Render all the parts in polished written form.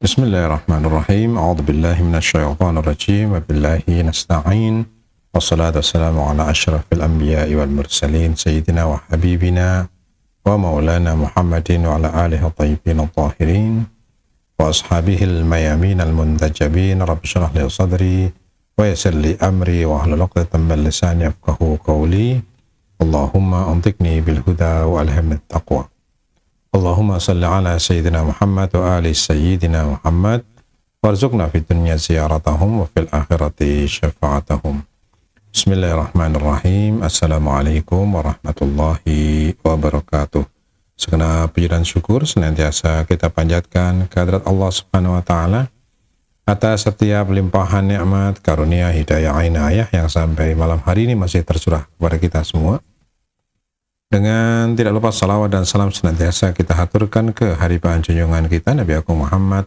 Bismillahirrahmanirrahim. A'udzubillahi minasyaitonirrajim. Wabillahi nasta'in. Wassalatu wassalamu ala asyrafil anbiya'i wal mursalin sayyidina wa habibina wa maulana Muhammadin wa ala alihi thayyibin tahirin wa ashabihil mayamin al muntajabin. Rabbi shrah li sadri wa yassir li amri wa hlul 'uqdatam min lisani yafqahu qawli. Allahumma antiqni bil huda wa alhimni taqwa. Allahumma salli ala Sayyidina Muhammad wa ali Sayyidina Muhammad warzuqna fid dunya ziyaratahum wa fil akhirati syafa'atahum. Bismillahirrahmanirrahim. Assalamualaikum warahmatullahi wabarakatuh. Segenap puji dan syukur senantiasa kita panjatkan kehadirat Allah Subhanahu wa taala atas setiap limpahan nikmat, karunia, hidayah, inayah yang sampai malam hari ini masih tercurah kepada kita semua. Dengan tidak lupa salawat dan salam senantiasa kita haturkan ke hadirat junjungan kita Nabi Agung Muhammad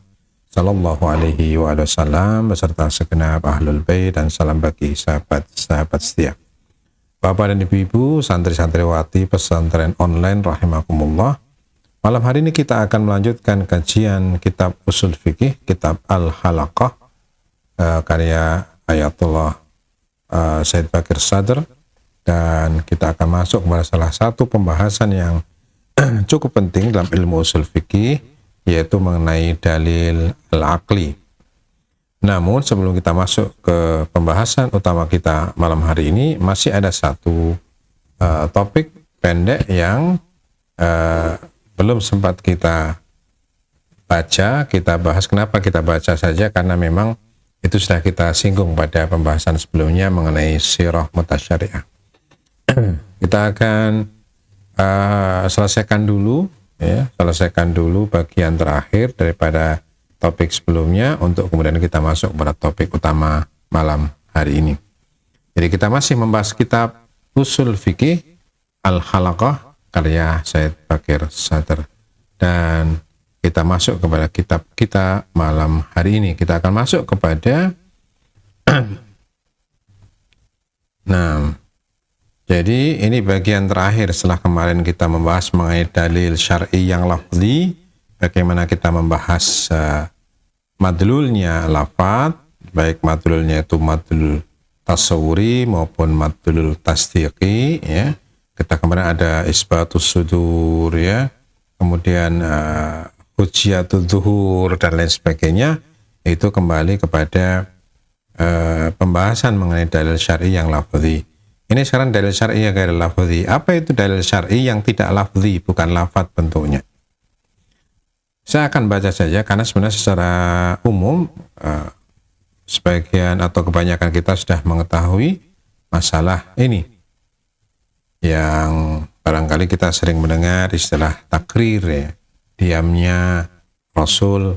sallallahu alaihi wasallam beserta segenap ahlul bait dan salam bagi sahabat-sahabat setia. Bapak dan Ibu-ibu, santri-santriwati pesantren online rahimakumullah. Malam hari ini kita akan melanjutkan kajian kitab Ushul Fiqih, kitab Al-Halaqah karya Ayatullah Said Bakir Sadr. Dan kita akan masuk kepada salah satu pembahasan yang cukup penting dalam ilmu usul fikih, yaitu mengenai dalil al-aqli. Namun sebelum kita masuk ke pembahasan utama kita malam hari ini, masih ada satu topik pendek yang belum sempat kita baca, kita bahas. Kenapa kita baca saja? Karena memang itu sudah kita singgung pada pembahasan sebelumnya mengenai sirah mutasyari'ah. Kita akan selesaikan dulu bagian terakhir daripada topik sebelumnya untuk kemudian kita masuk pada topik utama malam hari ini. Jadi kita masih membahas kitab Ushul Fiqih Al-Halaqah karya Said Bakir Sadr, dan kita masuk kepada kitab kita malam hari ini. Kita akan masuk kepada jadi ini bagian terakhir setelah kemarin kita membahas mengenai dalil syar'i yang lafzi, bagaimana kita membahas madlulnya lafaz, baik madlulnya itu madlul tasawuri maupun madlul tasdiqi, ya. Kita kemarin ada isbatus sudur, ya, kemudian hujjatul zuhur dan lain sebagainya. Itu kembali kepada pembahasan mengenai dalil syar'i yang lafzi. Ini sekarang dalil syar'i yang ghair lafzi. Apa itu dalil syar'i yang tidak lafzi, bukan lafaz bentuknya? Saya akan baca saja karena sebenarnya secara umum sebagian atau kebanyakan kita sudah mengetahui masalah ini. Yang barangkali kita sering mendengar istilah takrir, ya. Diamnya Rasul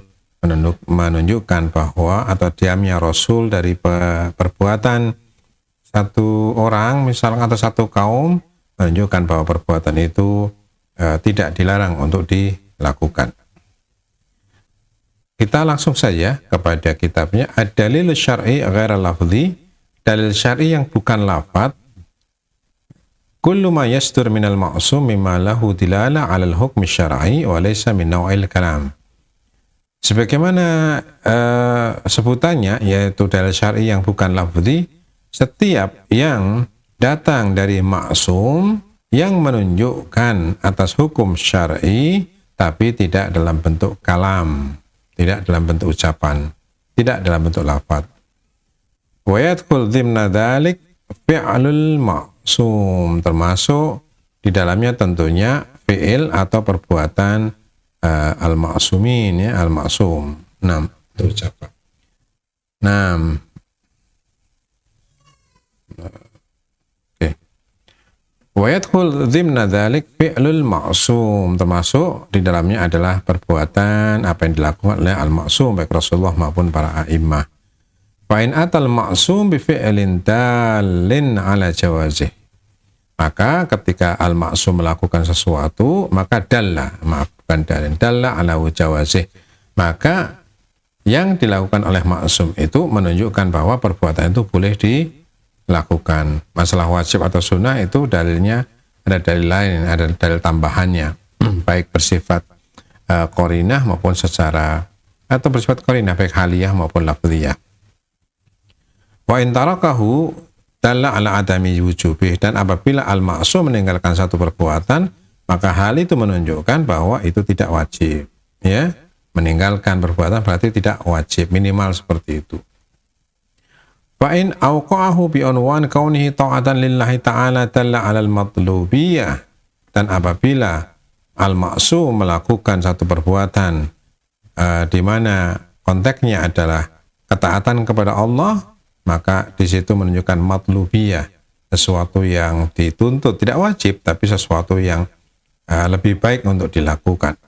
menunjukkan bahwa, atau diamnya Rasul dari perbuatan satu orang misalnya atau satu kaum menunjukkan bahwa perbuatan itu tidak dilarang untuk dilakukan. Kita langsung saja kepada kitabnya. Ad-dalil syar'i ghair lafzi, dalil syar'i yang bukan lafaz. Kullu ma yasdur minal ma'sum mimma lahu dilala 'alal hukmi syar'i wa laysa min naw'il kalam. Sebagaimana sebutannya, yaitu dalil syar'i yang bukan lafzi, setiap yang datang dari maksum yang menunjukkan atas hukum syar'i tapi tidak dalam bentuk kalam, tidak dalam bentuk ucapan, tidak dalam bentuk lafaz. Wa yadkhul dhimna dzalik fi'lul maksum, termasuk di dalamnya tentunya fi'il atau perbuatan al-maksumin, ya, al-maksum. 6 itu ucapan. 6. Wa yadkhul dhimna dzalik fi'lul ma'sum, termasuk di dalamnya adalah perbuatan apa yang dilakukan oleh al-ma'sum, baik Rasulullah maupun para a'immah. Fa in atal ma'sum bi fi'lin dalin ala jawazih. Maka ketika al-ma'sum melakukan sesuatu, maka dalla ala wujawazih. Maka yang dilakukan oleh maksum itu menunjukkan bahwa perbuatan itu boleh dilakukan. Masalah wajib atau sunnah itu dalilnya ada dalil lain, ada dalil tambahannya, baik bersifat qarinah maupun secara atau bersifat qarinah baik haliyah maupun lafziyah. Wa in tarakahu dalla ala adami wujubih, dan apabila al-ma'sum meninggalkan satu perbuatan, maka hal itu menunjukkan bahwa itu tidak wajib. Ya, meninggalkan perbuatan berarti tidak wajib, minimal seperti itu. Fa in awqa'ahu bi unwan kaunihi ta'atan lillahi ta'ala dalla 'ala al-matlubiyah, dan apabila al-ma'sum melakukan satu perbuatan di mana konteksnya adalah ketaatan kepada Allah, maka di situ menunjukkan matlubiyah, sesuatu yang dituntut, tidak wajib tapi sesuatu yang lebih baik untuk dilakukan.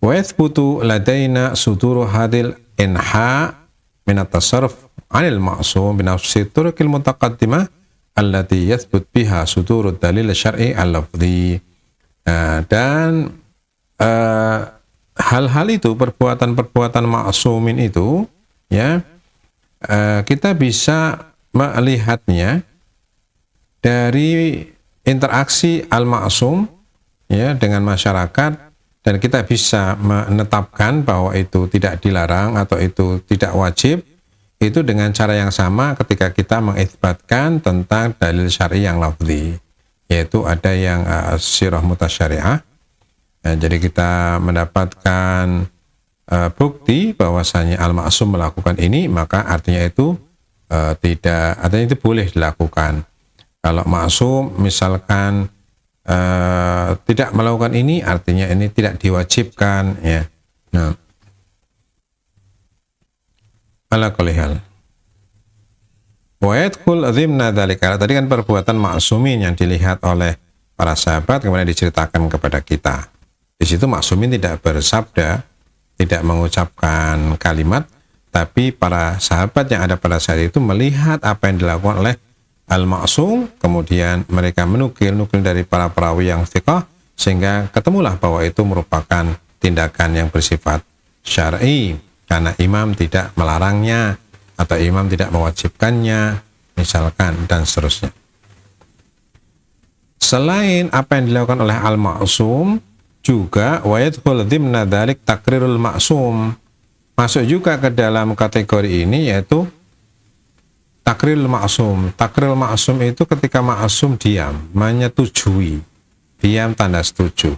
Wa yathbutu ladaina suduru hadil inha min at-tasarruf 'anil ma'sum bi nafsi turuqil mutaqaddimah allati yathbut biha sudurud dalil syar'i al-lafzi. Dan hal-hal itu, perbuatan-perbuatan ma'sumin itu, ya, kita bisa melihatnya dari interaksi al-ma'sum, ya, dengan masyarakat, dan kita bisa menetapkan bahwa itu tidak dilarang atau itu tidak wajib, itu dengan cara yang sama ketika kita mengitsbatkan tentang dalil syar'i yang lafzi, yaitu ada yang sirah mutasyari'ah. Jadi kita mendapatkan bukti bahwasanya al-ma'sum melakukan ini, maka artinya itu artinya itu boleh dilakukan. Kalau ma'sum misalkan tidak melakukan ini, artinya ini tidak diwajibkan, ya. Nah, ala kulli hal. Wa yadkhul dhimna dzalika. Tadi kan perbuatan ma'sumin yang dilihat oleh para sahabat kemudian diceritakan kepada kita. Di situ ma'sumin tidak bersabda, tidak mengucapkan kalimat, tapi para sahabat yang ada pada saat itu melihat apa yang dilakukan oleh al-ma'sum, kemudian mereka menukil dari para perawi yang thiqah, sehingga ketemulah bahwa itu merupakan tindakan yang bersifat syar'i, karena imam tidak melarangnya atau imam tidak mewajibkannya, misalkan, dan seterusnya. Selain apa yang dilakukan oleh al-ma'sum, juga wa yadkhul dhimna dzalik takrirul ma'sum, masuk juga ke dalam kategori ini, yaitu takril ma'sum. Takril ma'sum itu ketika ma'sum diam, menyetujui, diam tanda setuju.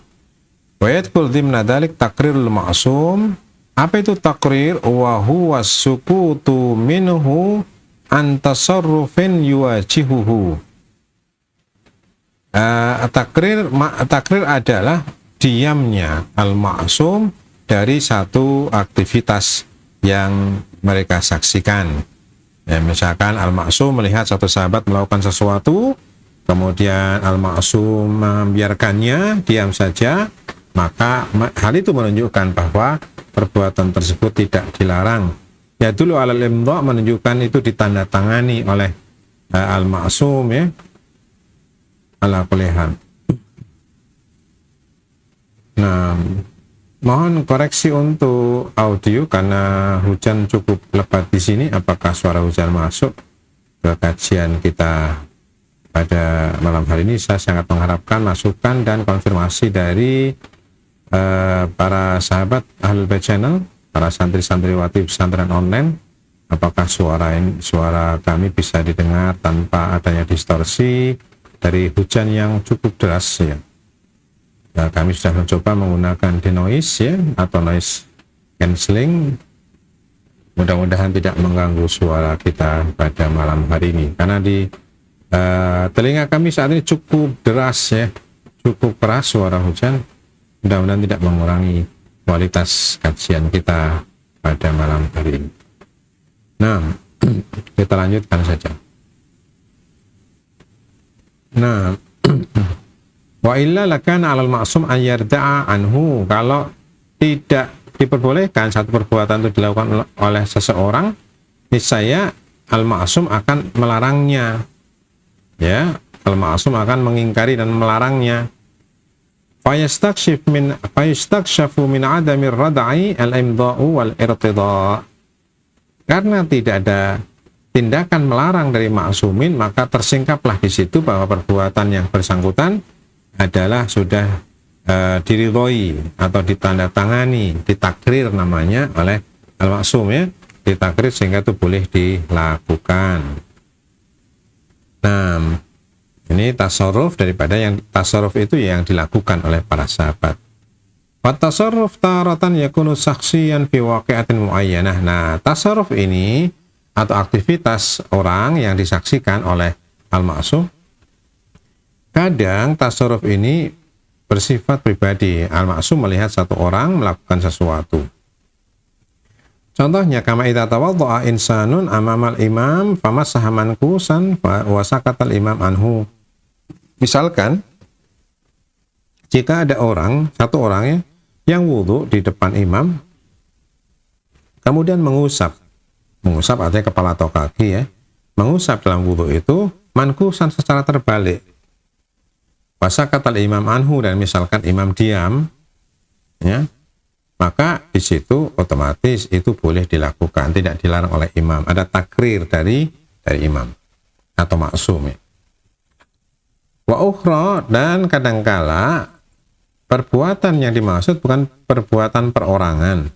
Wa yadkhul dhimna dzalik takrirul ma'sum. Apa itu takrir? Wa huwa sukutu minhu an tasarrufin yuwajihuhu. Takrir adalah diamnya al-ma'sum dari satu aktivitas yang mereka saksikan. Ya, misalkan al-ma'sum melihat satu sahabat melakukan sesuatu, kemudian al-ma'sum membiarkannya, diam saja, maka hal itu menunjukkan bahwa perbuatan tersebut tidak dilarang. Ya, dulu al-imdha menunjukkan itu ditandatangani oleh al-ma'sum, ya, ala kulli hal. Nah, mohon koreksi untuk audio karena hujan cukup lebat di sini. Apakah suara hujan masuk ke kajian kita pada malam hari ini? Saya sangat mengharapkan masukan dan konfirmasi dari para sahabat Ahlul Bait Channel, para santri-santriwati pesantren online. Apakah suara kami bisa didengar tanpa adanya distorsi dari hujan yang cukup deras, ya? Nah, kami sudah mencoba menggunakan denoise, ya, atau noise cancelling. Mudah-mudahan tidak mengganggu suara kita pada malam hari ini, karena di telinga kami saat ini cukup deras, ya, cukup keras suara hujan. Mudah-mudahan tidak mengurangi kualitas kajian kita pada malam hari ini. Nah, kita lanjutkan saja. Nah, wa illa lakana 'alal ma'sum an yarda'a anhu. Kalau tidak diperbolehkan satu perbuatan itu dilakukan oleh seseorang, niscaya al-ma'sum akan melarangnya, ya, al-ma'sum akan mengingkari dan melarangnya. Fayastakshafu min adamir rad'i al-imda'u wal irtida'. Karena tidak ada tindakan melarang dari ma'sumin, maka tersingkaplah di situ bahwa perbuatan yang bersangkutan adalah sudah diridhoi atau ditandatangani, ditakrir namanya oleh al-ma'sum, ya, ditakrir sehingga itu boleh dilakukan. Nah, ini tasarruf daripada yang tasarruf itu yang dilakukan oleh para sahabat. Wa tasarruf taratan yakunu saksiyan fi waqi'atin muayyanah. Nah, tasarruf ini atau aktivitas orang yang disaksikan oleh al-ma'sum, kadang tasarruf ini bersifat pribadi. Al-ma'sum melihat satu orang melakukan sesuatu. Contohnya, kama idza tawadda'a insanun amamal imam famassaha mankusan wa sakatal imam anhu. Misalkan jika ada satu orang ya, yang wudhu di depan imam, kemudian mengusap artinya kepala atau kaki, ya, mengusap dalam wudhu itu mankusan secara terbalik. Wasakatal imam anhu, dan misalkan imam diam, ya, maka di situ otomatis itu boleh dilakukan, tidak dilarang oleh imam. Ada takrir dari imam atau maksum, ya. Wa ukhra, dan kadangkala perbuatan yang dimaksud bukan perbuatan perorangan,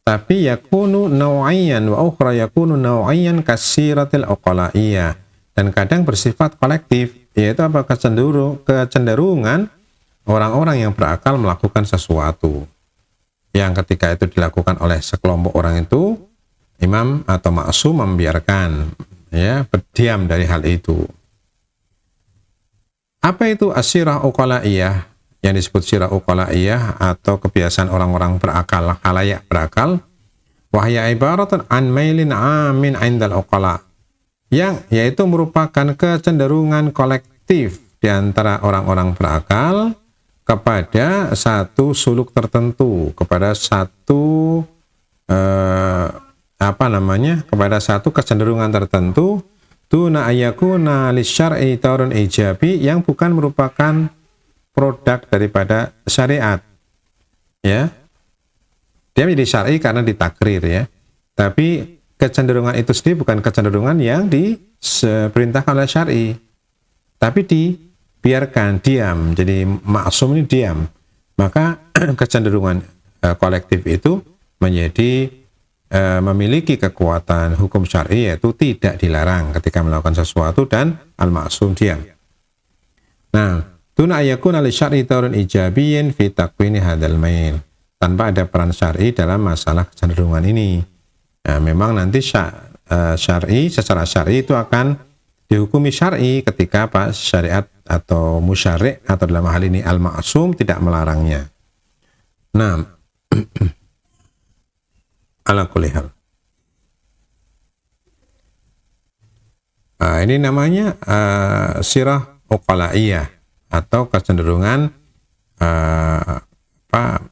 tapi yakunu naw'iyyan wa ukhra yakunu naw'iyyan kasiratil uqalaiyah, dan kadang bersifat kolektif, yaitu apa? Kecenderungan orang-orang yang berakal melakukan sesuatu yang ketika itu dilakukan oleh sekelompok orang itu, imam atau maksum membiarkan, ya, berdiam dari hal itu. Apa itu asirah uqalaiyah? Yang disebut sirah uqalaiyah atau kebiasaan orang-orang berakal, khalayak berakal, wahya ibaratun an mailin amin indal uqala, yang yaitu merupakan kecenderungan kolektif di antara orang-orang berakal kepada satu suluk tertentu, kepada satu kepada satu kecenderungan tertentu, tuna ayakuna lisyar'i taurun ijabi, yang bukan merupakan produk daripada syariat, ya. Dia menjadi syar'i karena ditakrir, ya. Tapi kecenderungan itu sendiri bukan kecenderungan yang diperintahkan oleh syar'i, tapi dibiarkan diam. Jadi maksum ini diam. Maka kecenderungan kolektif itu menjadi memiliki kekuatan hukum syar'i, yaitu tidak dilarang ketika melakukan sesuatu dan al-maksum diam. Nah, tuna ayakuna li syar'i taurun ijabiyin fi takwini hadzal mail, tanpa ada peran syar'i dalam masalah kecenderungan ini. Nah, memang nanti syar'i, secara syar'i itu akan dihukumi syar'i ketika syariat atau musyari' atau dalam hal ini al-ma'sum tidak melarangnya. Nah, ala kulli hal. Ini namanya sirah uqalaiyah atau kecenderungan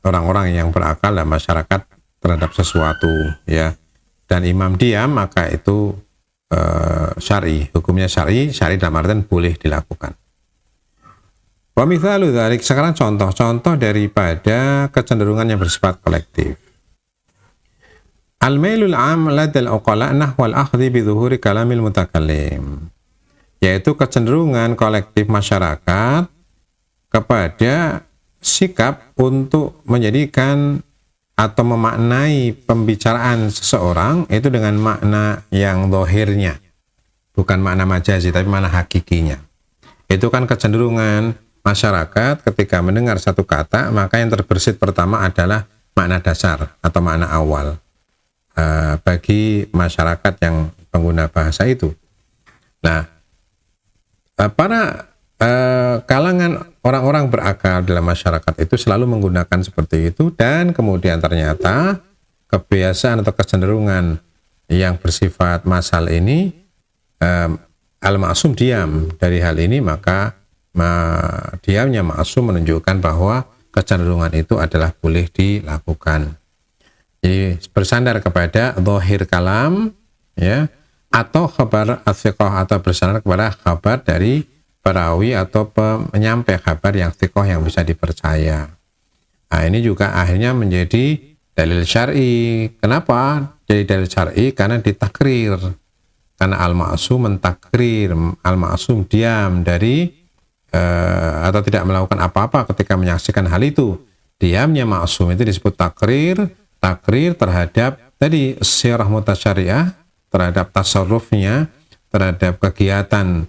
orang-orang yang berakal dan masyarakat terhadap sesuatu, ya. Dan imam diam, maka itu syar'i, hukumnya syar'i dalam artian boleh dilakukan. Wa mithalu dzalik, sekarang contoh-contoh daripada kecenderungan yang bersifat kolektif. Al-mailul 'am ladal uqala nahwal akhdhi bi dhuhuri kalamil mutakallim, yaitu kecenderungan kolektif masyarakat kepada sikap untuk menjadikan atau memaknai pembicaraan seseorang itu dengan makna yang zahirnya, bukan makna majazi tapi makna hakikinya. Itu kan kecenderungan masyarakat ketika mendengar satu kata, maka yang terbersit pertama adalah makna dasar atau makna awal bagi masyarakat yang pengguna bahasa itu. Nah, para kalangan orang-orang berakal dalam masyarakat itu selalu menggunakan seperti itu, dan kemudian ternyata kebiasaan atau kecenderungan yang bersifat masal ini, al-ma'sum diam dari hal ini, maka diamnya ma'sum menunjukkan bahwa kecenderungan itu adalah boleh dilakukan. Jadi bersandar kepada zahir kalam, ya, atau khabar as-siqah, atau bersandar kepada kabar dari perawi atau penyampai kabar yang thiqah yang bisa dipercaya. Nah, ini juga akhirnya menjadi dalil syar'i. Kenapa jadi dalil syar'i? Karena ditakrir. Karena al-ma'sum mentakrir, al-ma'sum diam dari atau tidak melakukan apa-apa ketika menyaksikan hal itu. Diamnya ma'sum itu disebut takrir terhadap tadi sirah mutasyari'ah, terhadap tasarrufnya, terhadap kegiatan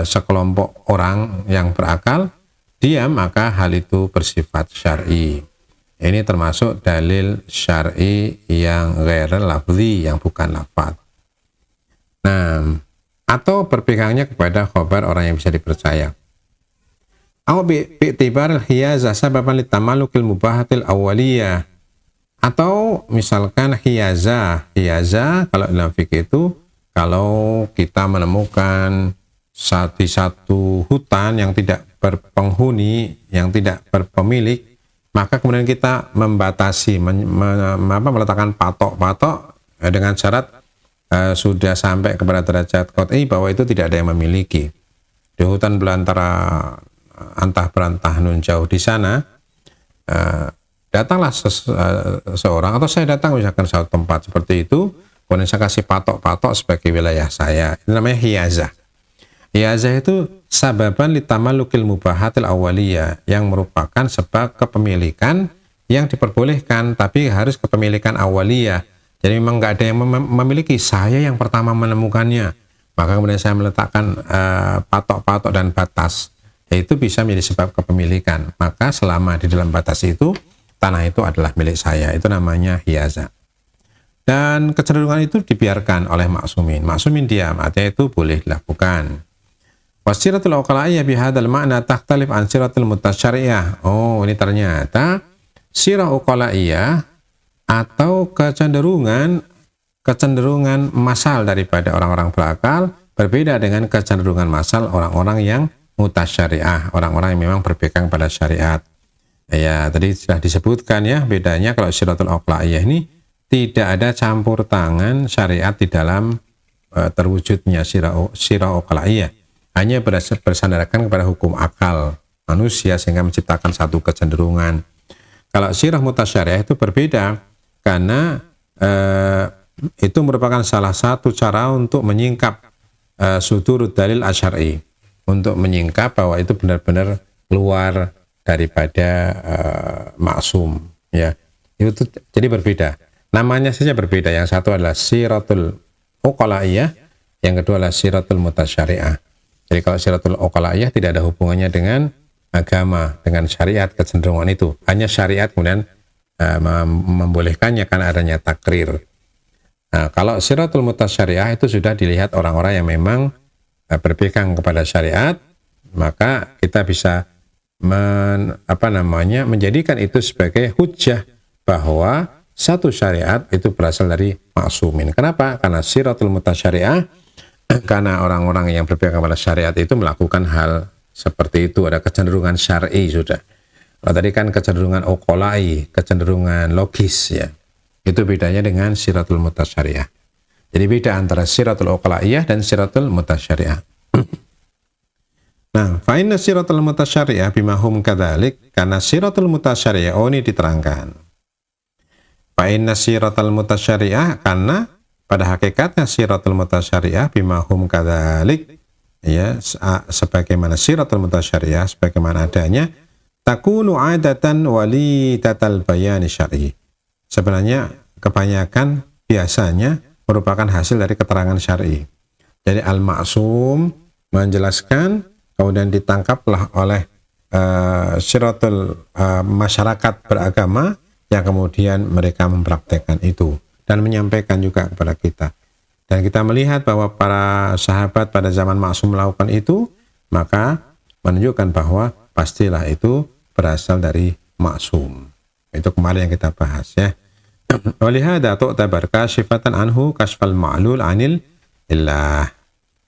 sekelompok orang yang berakal, diam, maka hal itu bersifat syar'i. Ini termasuk dalil syar'i yang ghair lafzi, yang bukan lafaz. Nah, atau berpegangnya kepada khabar orang yang bisa dipercaya. Au bi'tibar al-hiyazah sababan litamalukil mubahatil awwaliyah. Atau misalkan hiyazah kalau dalam fikih itu, kalau kita menemukan di satu hutan yang tidak berpenghuni, yang tidak berpemilik, maka kemudian kita membatasi, meletakkan patok-patok dengan syarat sudah sampai kepada derajat qat'i bahwa itu tidak ada yang memiliki. Di hutan belantara antah berantah nun jauh di sana, datanglah seorang, atau saya datang misalkan satu tempat seperti itu, kemudian saya kasih patok-patok sebagai wilayah saya. Itu namanya hiyazah. Hiyazah itu sababan litamalukil mubahatil awaliyah, yang merupakan sebab kepemilikan yang diperbolehkan, tapi harus kepemilikan awaliyah. Jadi memang nggak ada yang memiliki, saya yang pertama menemukannya. Maka kemudian saya meletakkan patok-patok dan batas, yaitu bisa menjadi sebab kepemilikan. Maka selama di dalam batas itu, tanah itu adalah milik saya. Itu namanya hiyazah. Dan kecenderungan itu dibiarkan oleh maksumin. Maksumin diam, artinya itu boleh dilakukan. Wasiratul uqala'iyah bihadal makna takhtalif an siratul mutasyari'ah. Oh, ini ternyata sirah uqala'iyah atau kecenderungan masal daripada orang-orang berakal berbeda dengan kecenderungan masal orang-orang yang mutasyari'ah, orang-orang yang memang berpegang pada syariat. Ya, tadi sudah disebutkan ya, bedanya kalau siratul uqala'iyah ini tidak ada campur tangan syariat di dalam terwujudnya sirah uqala'iyah. Hanya bersandarkan kepada hukum akal manusia sehingga menciptakan satu kecenderungan. Kalau sirah mutasyari'ah itu berbeda, karena itu merupakan salah satu cara untuk menyingkap sudurud dalil asy'ari, untuk menyingkap bahwa itu benar-benar keluar daripada maksum, ya. Itu jadi berbeda. Namanya saja berbeda. Yang satu adalah siratul uqala'iyah, yang kedua adalah siratul mutasyari'ah. Jadi kalau siratul uqala'iyah tidak ada hubungannya dengan agama, dengan syariat, kecenderungan itu. Hanya syariat kemudian membolehkannya karena adanya takrir. Nah, kalau siratul mutasyari'ah itu sudah dilihat orang-orang yang memang berpegang kepada syariat, maka kita bisa menjadikan itu sebagai hujjah bahwa satu syariat itu berasal dari maksumin. Kenapa? Karena siratul mutasyari'ah, karena orang-orang yang berpegang kepada syariat itu melakukan hal seperti itu, ada kecenderungan syar'i sudah. Kalau tadi kan kecenderungan uqala'i, kecenderungan logis, ya. Itu bedanya dengan siratul mutasyari'ah. Jadi beda antara siratul uqala'iyah dan siratul mutasyari'ah. Nah, fa inna siratul mutasyari'ah bimahum kadzalik, karena siratul mutasyari'ah, oh ini diterangkan. Fa inna siratul mutasyari'ah, karena pada hakikatnya siratul mutasyari'ah bimahum kadzalik, ya, sebagaimana siratul mutasyari'ah, sebagaimana adanya, takunu adatan walitatal bayani syar'i. Sebenarnya kebanyakan biasanya merupakan hasil dari keterangan syar'i. Jadi al-ma'sum menjelaskan, kemudian ditangkaplah oleh siratul masyarakat beragama yang kemudian mereka mempraktekkan itu dan menyampaikan juga kepada kita. Dan kita melihat bahwa para sahabat pada zaman maksum melakukan itu, maka menunjukkan bahwa pastilah itu berasal dari maksum. Itu kemarin yang kita bahas, ya. Walihada tu'tabar kasyifatan anhu kasfal ma'lul anil illah.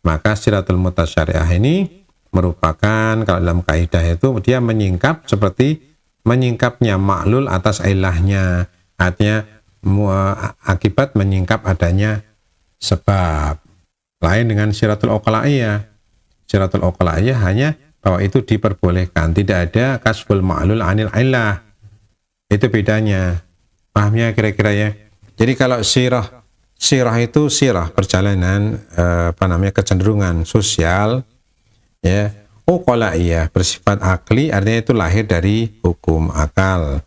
Maka siratul mutasyari'ah ini merupakan, kalau dalam kaidah itu, dia menyingkap seperti menyingkapnya ma'lul atas ilahnya. Artinya akibat menyingkap adanya sebab. Lain dengan siratul uqala'iyah. syiratul uqalaiyah hanya bahwa itu diperbolehkan, tidak ada kasful ma'lul anil illah. Itu bedanya. Pahamnya kira-kira ya. Jadi kalau sirah itu perjalanan kecenderungan sosial ya. Uqalaiyah bersifat akli, artinya itu lahir dari hukum akal.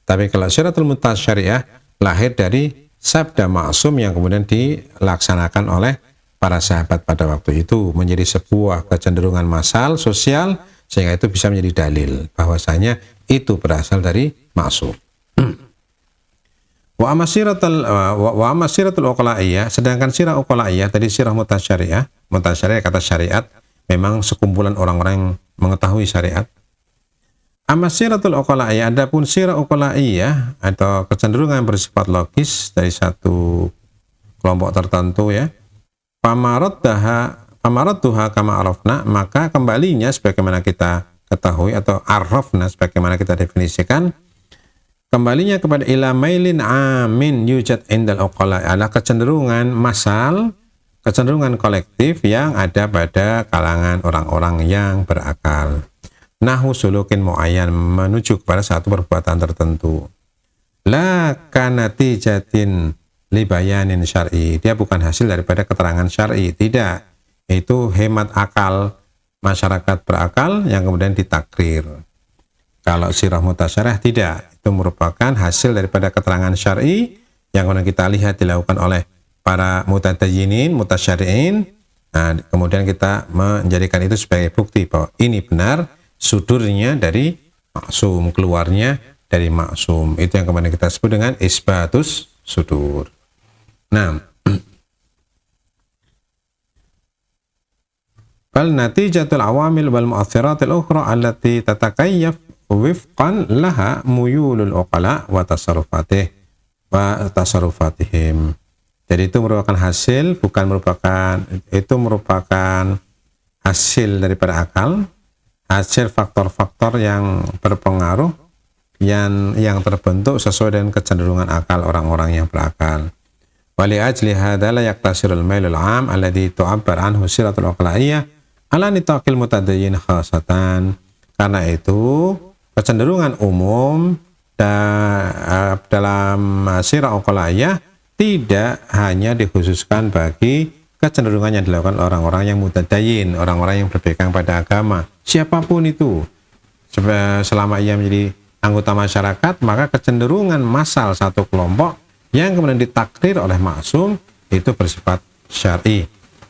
Tapi kalau syiratul mutasyari'ah lahir dari sabda maksum yang kemudian dilaksanakan oleh para sahabat pada waktu itu, menjadi sebuah kecenderungan massal sosial, sehingga itu bisa menjadi dalil bahwasanya itu berasal dari maksum. Wa amma syiratul uqalaiyah, sedangkan sirah uqalaiyah tadi sirah mutasyari'ah kata syariat, memang sekumpulan orang-orang yang mengetahui syariat. Amma syiratul uqalaiyah, adapun sirah uqalaiyah atau kecenderungan bersifat logis dari satu kelompok tertentu ya. Pamaradduha kama arafna, maka kembalinya sebagaimana kita ketahui, atau arafna sebagaimana kita definisikan, kembalinya kepada ila mailin amin yujad indal uqala, adalah kecenderungan massal, kecenderungan kolektif yang ada pada kalangan orang-orang yang berakal. Nahu sulukin muayyan, menuju kepada satu perbuatan tertentu. La kanatijatin libayanin syar'i, dia bukan hasil daripada keterangan syar'i, tidak. Itu hemat akal masyarakat berakal yang kemudian ditakrir. Kalau sirah mutasyari'ah tidak, itu merupakan hasil daripada keterangan syar'i yang kemudian kita lihat dilakukan oleh para mutadayyinin, mutasyari'in. Nah, kemudian kita menjadikan itu sebagai bukti bahwa ini benar, sudurnya dari maksum, keluarnya dari maksum. Itu yang kemudian kita sebut dengan isbatus sudur. Nah, bal natijatul awamil wal mu'athiratil ukhra allati tatakayyaf wifqan laha muyulul uqala wa tasarrufatihim. Jadi itu merupakan hasil, itu merupakan hasil daripada akal, hasil faktor-faktor yang berpengaruh yang terbentuk sesuai dengan kecenderungan akal orang-orang yang berakal. Wali ajli hadza la yaktasirul mailul 'am alladhi tu'abbar anhu siratul uqalaiyah ala nitaqil mutadayyin khasatan. Karena itu kecenderungan umum dalam sirah uqalaiyah tidak hanya dikhususkan bagi kecenderungan yang dilakukan orang-orang yang mutadayyin, orang-orang yang berpegang pada agama. Siapapun itu, selama ia menjadi anggota masyarakat, maka kecenderungan massal satu kelompok yang kemudian ditakdir oleh maksum itu bersifat syar'i.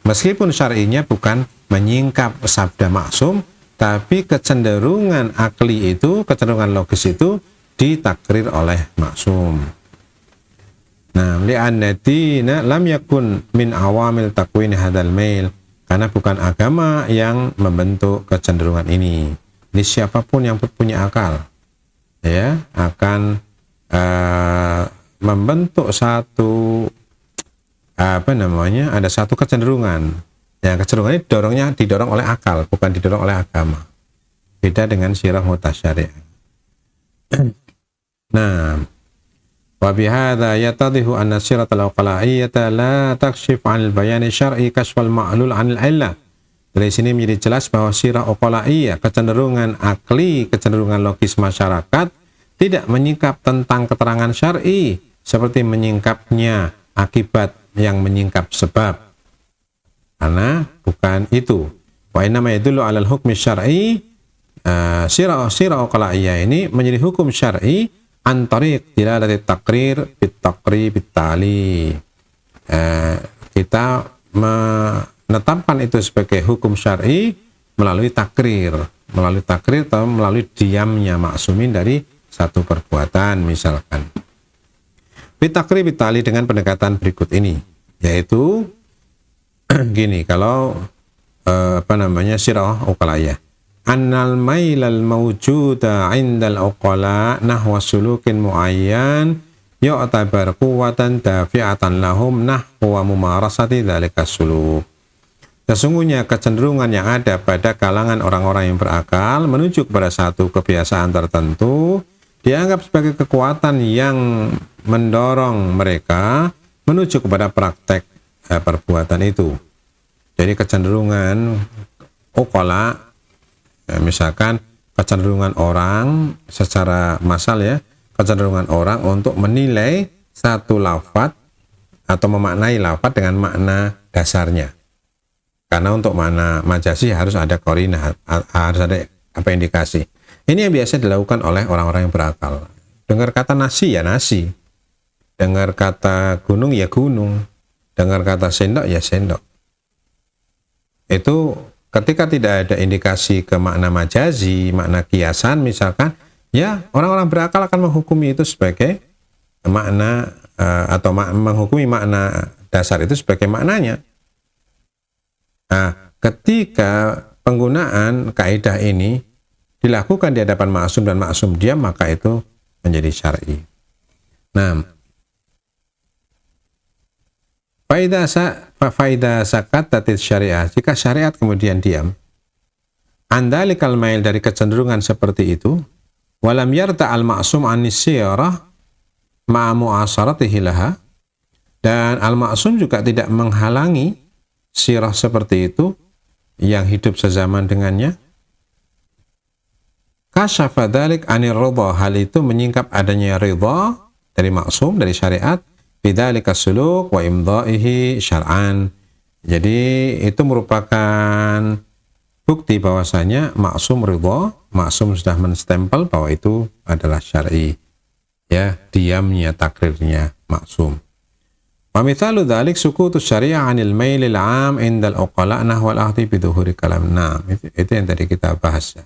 Meskipun syar'inya bukan menyingkap sabda maksum, tapi kecenderungan akli itu, kecenderungan logis itu ditakrir oleh maksum. Nah, li'annatina lam yakun min awamil takwin hadzal mail, karena bukan agama yang membentuk kecenderungan ini. Ini siapapun yang punya akal ya akan membentuk satu ada satu kecenderungan. Ya, kecenderungan ini didorong oleh akal, bukan didorong oleh agama. Beda dengan sirah mutasyari'ah. Nah, wa bihadza yatadhihu anna siratal uqalaiyata la takshif 'anil bayani syar'i kasfal ma'lul 'anil illah. Dari sini menjadi jelas bahwa sirah uqalaiyah, kecenderungan akli, kecenderungan logis masyarakat, tidak menyingkap tentang keterangan syar'i seperti menyingkapnya akibat yang menyingkap sebab. Karena bukan itu. Wa innama yadullu 'alal hukmi syar'i, sirah uqalaiyah ini menjadi hukum syar'i an tariq dilalati taqrir bit tali. Kita menetapkan itu sebagai hukum syar'i melalui takrir atau melalui diamnya maksumin dari satu perbuatan, misalkan. Bit tali dengan pendekatan berikut ini, yaitu gini, kalau sirah uqalaiyah, annal mailal mawjuda 'indal uqala nahwa sulukin muayyan yu'tabar quwwatan dafi'atan lahum nahwa mumarasati dzalika suluk. Sesungguhnya kecenderungan yang ada pada kalangan orang-orang yang berakal menuju kepada satu kebiasaan tertentu dianggap sebagai kekuatan yang mendorong mereka menuju kepada praktek perbuatan itu. Jadi kecenderungan uqala, misalkan kecenderungan orang secara massal ya, kecenderungan orang untuk menilai satu lafaz atau memaknai lafaz dengan makna dasarnya. Karena untuk makna majazi harus ada qarinah, harus ada apa indikasi. Ini yang biasa dilakukan oleh orang-orang yang berakal. Dengar kata nasi ya nasi, dengar kata gunung ya gunung, dengar kata sendok ya sendok. Itu ketika tidak ada indikasi ke makna majazi, makna kiasan misalkan, ya orang-orang berakal akan menghukumi itu sebagai makna atau menghukumi makna dasar itu sebagai maknanya. Nah, ketika penggunaan kaidah ini dilakukan di hadapan maksum dan maksum diam, maka itu menjadi syar'i. Nah, faida sakatatis syariah, jika syariat kemudian diam, andalikal mail dari kecenderungan seperti itu, walam yarta al maksum anis sirah ma'a mu'asaratihi laha, dan al maksum juga tidak menghalangi sirah seperti itu yang hidup sezaman dengannya. Kasyafa dzalik anir ridha, hal itu menyingkap adanya ridha dari maksum, dari syariat, bidzalika suluk wa imdha'ihi syar'an. Jadi itu merupakan bukti bahwasanya maksum ridha, maksum sudah menstempel bahwa itu adalah syar'i. Ya, diamnya, takrirnya maksum. Wa mithalu dzalik sukutus syariah 'anil mailil 'am indal uqala nahwal ahdi bi dhuhuri kalam. Nah, itu yang tadi kita bahas ya.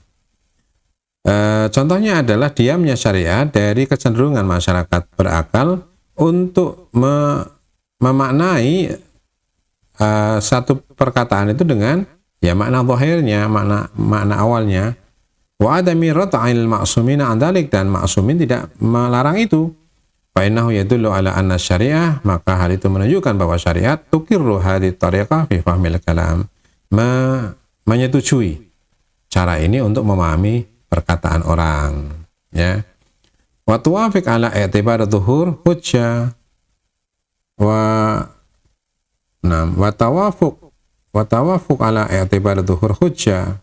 Contohnya adalah diamnya syariat dari kecenderungan masyarakat berakal untuk memaknai satu perkataan itu dengan ya makna zahirnya, makna awalnya. Wa adami rad'il ma'sumina an dzalik, dan ma'sumin tidak melarang itu. Fa innahu yadullu ala anna syariah, maka hal itu menunjukkan bahwa syariat tuqirru hadhihi tariqah fi fahmil kalam, menyetujui cara ini untuk memahami perkataan orang, ya. Wa tuwafiq ala i'tibar dhuhur hujjah wa tawafuq ala i'tibar dhuhur hujjah,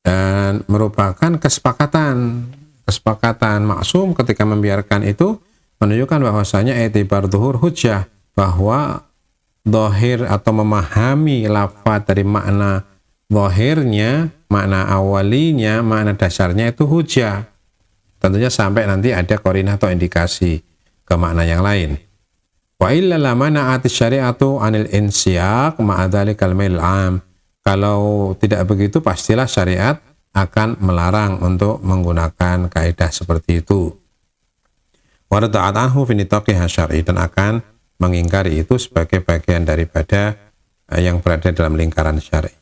dan merupakan kesepakatan maksum ketika membiarkan itu menunjukkan bahwasanya i'tibar dhuhur hujjah, bahwa zahir atau memahami lafaz dari makna zahirnya, makna awalinya, makna dasarnya itu hujjah. Tentunya sampai nanti ada qarinah atau indikasi ke makna yang lain. Wa illa lamana atis syari'atu anil insiyaq ma'adzalikal mail 'am. Kalau tidak begitu, pastilah syariat akan melarang untuk menggunakan kaidah seperti itu. Wa rada'at anhu fi nitaqiha syar'i, dan akan mengingkari itu sebagai bagian daripada yang berada dalam lingkaran syar'i.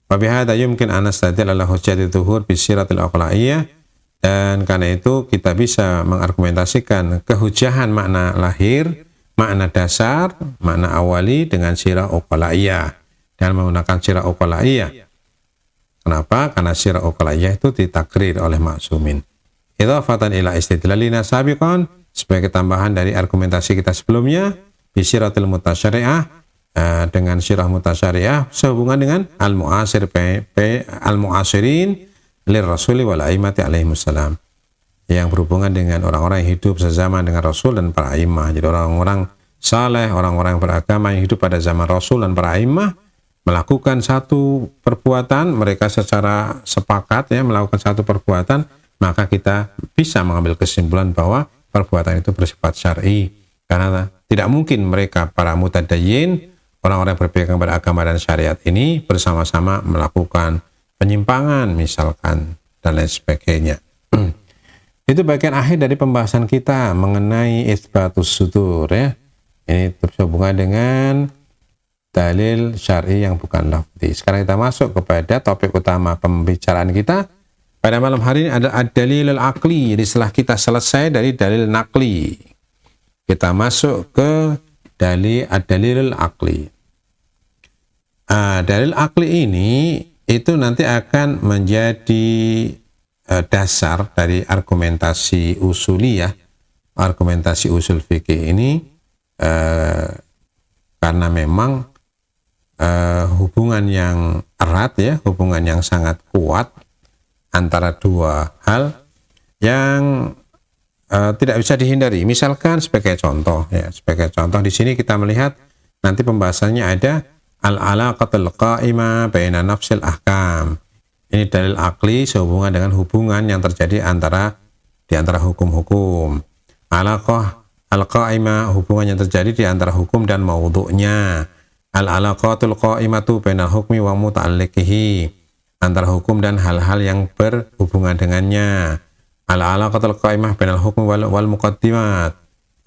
Wa bihadza yumkin an nastadil ala hujjati dhuhur bi siratil aqlaiyah, dan karena itu kita bisa mengargumentasikan kehujahan makna lahir, makna dasar, makna awali dengan sirah uqalaiyah, dan menggunakan sirah uqalaiyah. Kenapa? Karena sirah uqalaiyah itu ditakrir oleh maksumin. Idhafatan ila istidlalina sabiqan, sebagai tambahan dari argumentasi kita sebelumnya, bisiratil mutasyari'ah, dengan sirah mutasyari'ah sehubungan dengan al-mu'asirin lir rasuli wal a'immati alaihimussalam, yang berhubungan dengan orang-orang yang hidup sezaman dengan Rasul dan para a'immah. Jadi orang-orang saleh, orang-orang yang beragama yang hidup pada zaman Rasul dan para a'immah melakukan satu perbuatan, mereka secara sepakat ya melakukan satu perbuatan, maka kita bisa mengambil kesimpulan bahwa perbuatan itu bersifat syar'i, karena tidak mungkin mereka para mutadayyin, orang-orang yang berpegang pada agama dan syariat ini bersama-sama melakukan penyimpangan misalkan dan lain sebagainya. Itu bagian akhir dari pembahasan kita mengenai itsbatus sudur ya. Ini berhubungan dengan dalil syar'i yang bukan lafzi. Sekarang kita masuk kepada topik utama pembicaraan kita pada malam hari ini, ada ad-dalil al-aqli. Jadi setelah kita selesai dari dalil naqli, kita masuk ke ad-dalil al-aqli. Dalil aqli ini itu nanti akan menjadi dasar dari argumentasi usuliyah, argumentasi usul fikih ini, karena memang hubungan yang erat ya, hubungan yang sangat kuat antara dua hal yang tidak bisa dihindari. Misalkan sebagai contoh ya, sebagai contoh di sini kita melihat nanti pembahasannya ada al-alaqatul qa'imah baina nafsil ahkam. Ini dalil akli sehubungan dengan hubungan yang terjadi di antara hukum-hukum. Alaqah al-qa'imah, hubungan yang terjadi di antara hukum dan maudhu'nya. Al-alaqatul qa'imatu bainal hukmi wa muta'alliqihi, antara hukum dan hal-hal yang berhubungan dengannya. Al-alaqatul qa'imah bainal hukmi wal muqaddimat,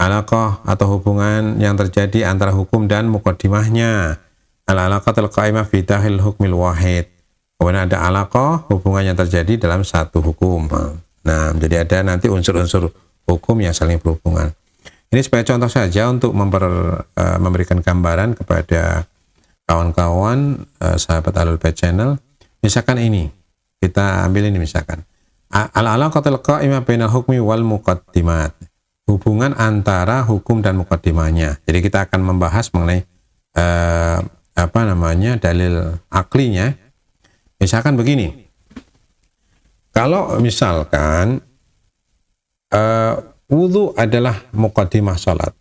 alaqah atau hubungan yang terjadi antara hukum dan muqaddimahnya. Al-alaqatul qa'imah fi dakhil hukmil wahid, kemudian ada alaqah, hubungan yang terjadi dalam satu hukum. Nah, jadi ada nanti unsur-unsur hukum yang saling berhubungan. Ini sebagai contoh saja untuk memberikan gambaran kepada kawan-kawan sahabat Ahlul Bait Channel. Misalkan ini, kita ambil ini misalkan. Al-alaqatul qa'imah bainal hukmi wal muqaddimat, hubungan antara hukum dan muqaddimahnya. Jadi kita akan membahas mengenai dalil aklinya. Misalkan begini, kalau misalkan wudhu adalah muqaddimah salat,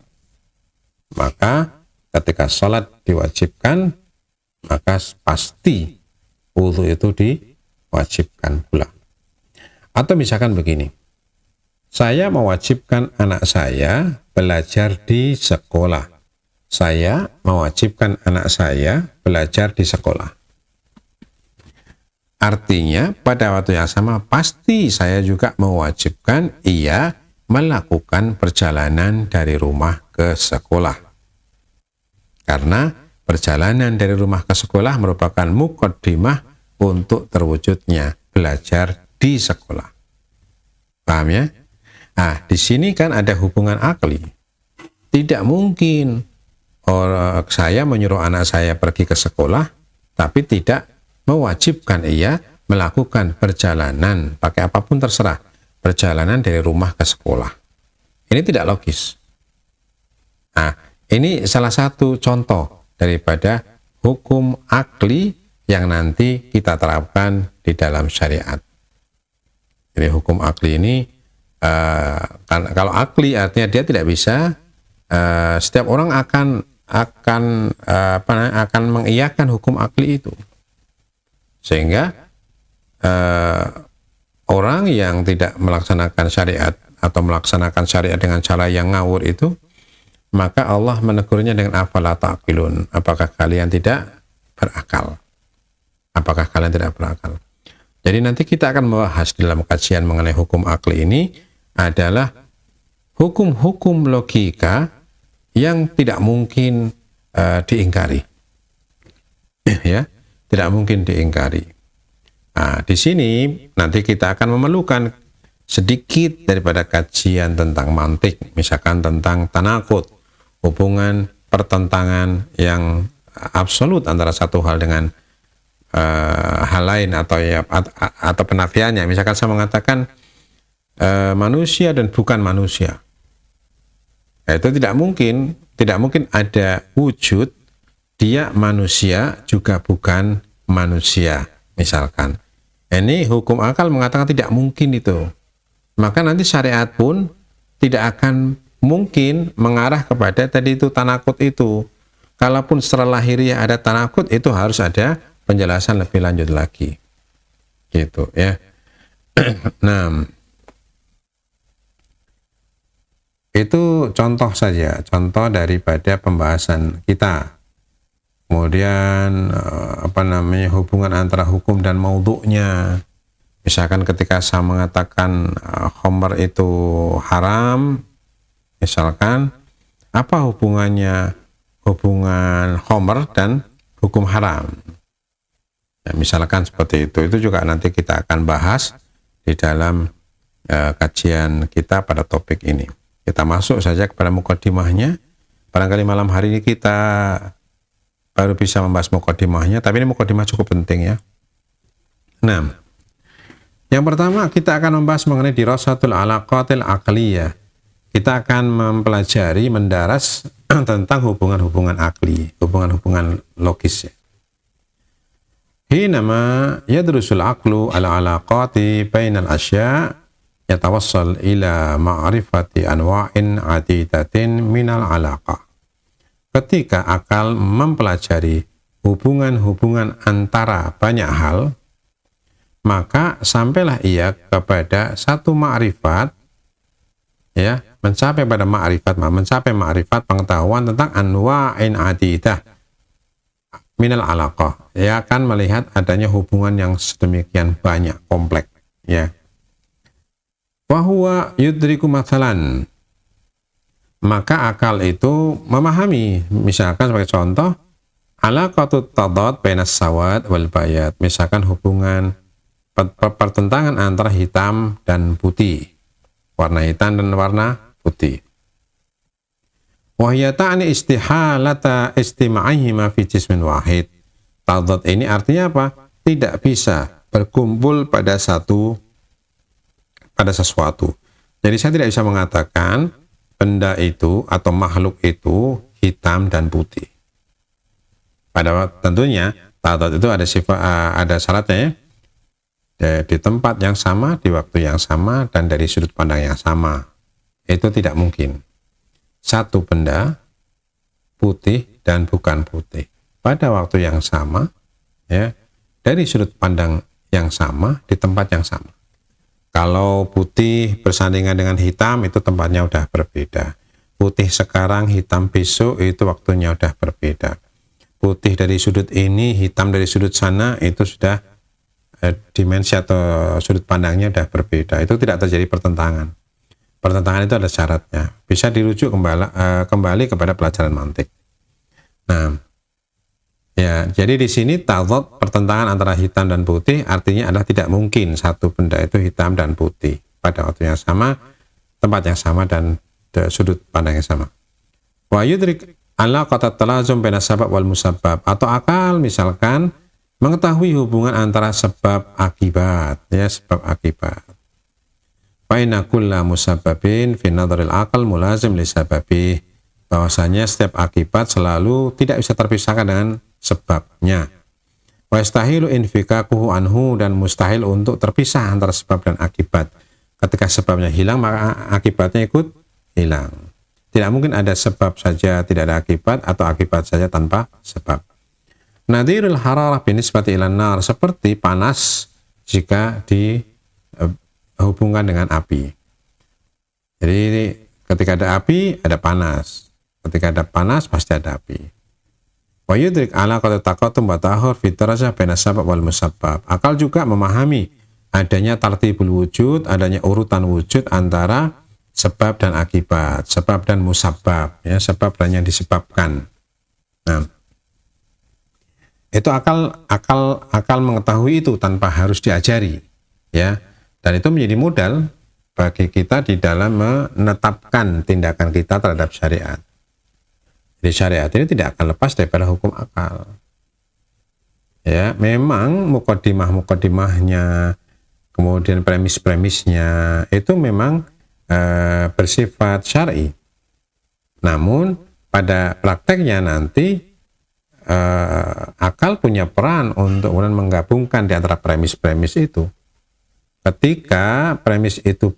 maka ketika salat diwajibkan, maka pasti wudhu itu diwajibkan pula. Atau misalkan begini, saya mewajibkan anak saya belajar di sekolah. Saya mewajibkan anak saya belajar di sekolah. Artinya pada waktu yang sama pasti saya juga mewajibkan ia melakukan perjalanan dari rumah ke sekolah. Karena perjalanan dari rumah ke sekolah merupakan muqaddimah untuk terwujudnya belajar di sekolah. Paham ya? Nah, di sini kan ada hubungan akli. Tidak mungkin saya menyuruh anak saya pergi ke sekolah, tapi tidak mewajibkan ia melakukan perjalanan, pakai apapun terserah, perjalanan dari rumah ke sekolah. Ini tidak logis. Nah, ini salah satu contoh daripada hukum akli yang nanti kita terapkan di dalam syariat. Jadi hukum akli ini, kalau akli artinya dia tidak bisa, setiap orang akan mengiyakan hukum akli itu. Sehingga orang yang tidak melaksanakan syariat atau melaksanakan syariat dengan cara yang ngawur itu, maka Allah menegurnya dengan afala ta'qilun, apakah kalian tidak berakal? Apakah kalian tidak berakal? Jadi nanti kita akan membahas dalam kajian mengenai hukum akli ini adalah hukum-hukum logika yang tidak mungkin diingkari. Ya, tidak mungkin diingkari. Nah, di sini nanti kita akan memerlukan sedikit daripada kajian tentang mantik, misalkan tentang tanakut, hubungan pertentangan yang absolut antara satu hal dengan hal lain, atau penafiannya. Misalkan saya mengatakan manusia dan bukan manusia, itu tidak mungkin ada wujud dia manusia juga bukan manusia. Misalkan ini hukum akal mengatakan tidak mungkin itu, maka nanti syariat pun tidak akan mungkin mengarah kepada tadi itu tanakut itu. Kalaupun secara lahiriah ada tanakut, itu harus ada penjelasan lebih lanjut lagi, gitu ya. Nah, itu contoh saja, contoh daripada pembahasan kita. Kemudian hubungan antara hukum dan maudhu'nya. Misalkan ketika saya mengatakan khamr itu haram, misalkan apa hubungannya hubungan khamr dan hukum haram? Ya, misalkan seperti itu juga nanti kita akan bahas di dalam kajian kita pada topik ini. Kita masuk saja kepada muqaddimahnya. Barangkali malam hari ini kita baru bisa membahas muqaddimahnya, tapi ini muqaddimah cukup penting ya. Nah, yang pertama kita akan membahas mengenai dirasatul alaqatil aqliyah. Kita akan mempelajari, mendaras tentang hubungan-hubungan akli, hubungan-hubungan logis ya. Hinama yadrusul aqlu al-alaqati bainal asya' yatawassal ila ma'rifati anwa'in adidatin minal alaqah. Ketika akal mempelajari hubungan-hubungan antara banyak hal, maka sampailah ia kepada satu ma'rifat, ya, mencapai pada ma'rifat pengetahuan tentang anwa'in adidah minal alaqah. Ia akan melihat adanya hubungan yang sedemikian banyak, kompleks, ya. Wa huwa yudriku mathalan, maka akal itu memahami, misalkan sebagai contoh, alaqatut tadad bainas sawad wal bayad, misalkan hubungan pertentangan antara hitam dan putih, warna hitam dan warna putih. Wahya ta'ni istihalata istima'ihima fi jismin wahid. Tadad ini artinya apa? Tidak bisa berkumpul pada sesuatu. Jadi saya tidak bisa mengatakan benda itu atau makhluk itu hitam dan putih. Tentunya tadad itu ada sifat, ada syaratnya, ya. Di tempat yang sama, di waktu yang sama, dan dari sudut pandang yang sama. Itu tidak mungkin. Satu benda putih dan bukan putih pada waktu yang sama, ya, dari sudut pandang yang sama, di tempat yang sama. Kalau putih bersandingan dengan hitam, itu tempatnya udah berbeda. Putih sekarang, hitam besok, itu waktunya udah berbeda. Putih dari sudut ini, hitam dari sudut sana, itu sudah dimensi atau sudut pandangnya udah berbeda. Itu tidak terjadi pertentangan. Pertentangan itu ada syaratnya. Bisa dirujuk kembali kepada pelajaran mantik. Nah, ya, jadi di sini tadad, pertentangan antara hitam dan putih, artinya adalah tidak mungkin satu benda itu hitam dan putih pada waktu yang sama, tempat yang sama, dan sudut pandang yang sama. Wa yudrik alaqatat talazum baina sabab wal musabbab, atau akal misalkan mengetahui hubungan antara sebab akibat, ya, sebab akibat. Faina kulla musabbabin fi nadharil aqal mulazim li sababih, bahwasanya setiap akibat selalu tidak bisa terpisahkan dengan sebabnya. Wa yastahilu infikakuhu anhu, dan mustahil untuk terpisah antara sebab dan akibat. Ketika sebabnya hilang, maka akibatnya ikut hilang. Tidak mungkin ada sebab saja tidak ada akibat, atau akibat saja tanpa sebab. Nadhirul hararah binisbati ilan nar, seperti panas jika dihubungkan dengan api. Jadi ketika ada api, ada panas. Ketika ada panas, pasti ada api. Wa yudrik ala qad taqatum wa tahur fi darajah baina sabab wal musabbab. Akal juga memahami adanya tartibul wujud, adanya urutan wujud antara sebab dan akibat, sebab dan musabbab, ya, sebab dan yang disebabkan. Nah, itu akal mengetahui itu tanpa harus diajari, ya. Dan itu menjadi modal bagi kita di dalam menetapkan tindakan kita terhadap syariat. Jadi syariat ini tidak akan lepas daripada hukum akal. Ya, memang mukaddimahnya, kemudian premis-premisnya itu memang bersifat syar'i. Namun pada prakteknya nanti akal punya peran untuk kemudian menggabungkan di antara premis-premis itu. Ketika premis itu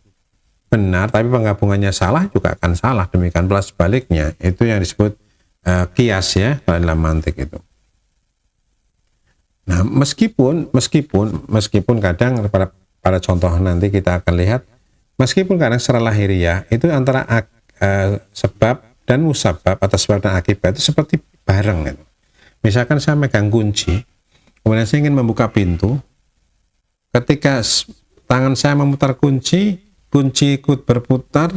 benar tapi penggabungannya salah, juga akan salah. Demikian pula sebaliknya. Itu yang disebut kias, ya, dalam mantik itu. Nah, meskipun kadang pada contoh nanti kita akan lihat, meskipun kadang secara lahiriah itu antara sebab dan musabab atau sebab dan akibat itu seperti bareng gitu. Misalkan saya megang kunci, kemudian saya ingin membuka pintu. Ketika tangan saya memutar kunci ikut berputar,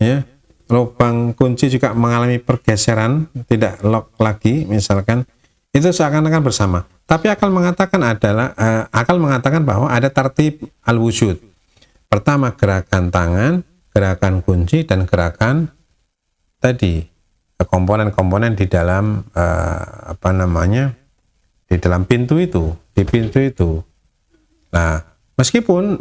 ya, lubang kunci juga mengalami pergeseran, tidak lock lagi, misalkan, itu seakan-akan bersama. Tapi akal mengatakan bahwa ada tartib al-wujud. Pertama gerakan tangan, gerakan kunci, dan gerakan tadi komponen-komponen di dalam di dalam pintu itu, di pintu itu. Nah, meskipun